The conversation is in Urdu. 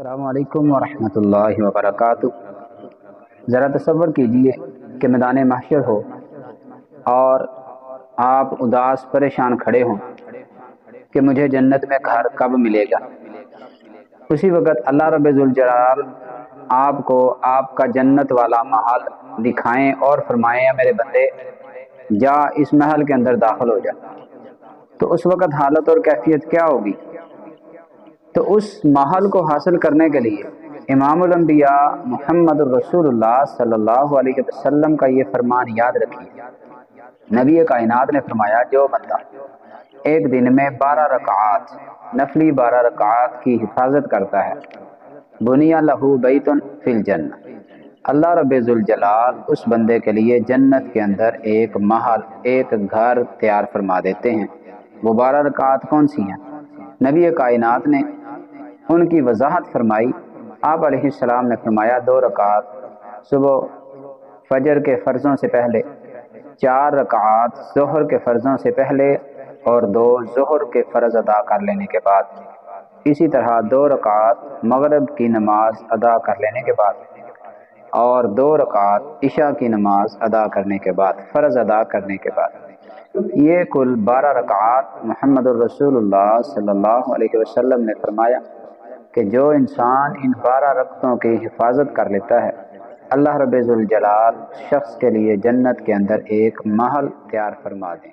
السلام علیکم ورحمۃ اللہ وبرکاتہ۔ ذرا تصور کیجئے کہ میدان محشر ہو اور آپ اداس پریشان کھڑے ہوں کہ مجھے جنت میں گھر کب ملے گا۔ اسی وقت اللہ رب ذوالجلال آپ کو آپ کا جنت والا محل دکھائیں اور فرمائیں یا میرے بندے جا اس محل کے اندر داخل ہو جا، تو اس وقت حالت اور کیفیت کیا ہوگی؟ تو اس محل کو حاصل کرنے کے لیے امام الانبیاء محمد الرسول اللہ صلی اللہ علیہ وسلم کا یہ فرمان یاد رکھیے۔ نبی کائنات نے فرمایا جو بندہ ایک دن میں 12 رکعات نفلی 12 رکعات کی حفاظت کرتا ہے، بنی لہ بیت فی الجنہ، اللہ رب ذوالجلال اس بندے کے لیے جنت کے اندر ایک محل، ایک گھر تیار فرما دیتے ہیں۔ وہ 12 رکعات کون سی ہیں؟ نبی کائنات نے ان کی وضاحت فرمائی۔ آپ علیہ السلام نے فرمایا 2 رکعات صبح فجر کے فرضوں سے پہلے، 4 رکعات ظہر کے فرضوں سے پہلے اور 2 ظہر کے فرض ادا کر لینے کے بعد، اسی طرح 2 رکعات مغرب کی نماز ادا کر لینے کے بعد اور 2 رکعات عشاء کی نماز ادا کرنے کے بعد، فرض ادا کرنے کے بعد، یہ کل 12 رکعات محمد الرسول اللہ صلی اللہ علیہ وسلم نے فرمایا کہ جو انسان ان 12 رکعتوں کی حفاظت کر لیتا ہے، اللہ رب ذوالجلال شخص کے لیے جنت کے اندر ایک محل تیار فرما دیں۔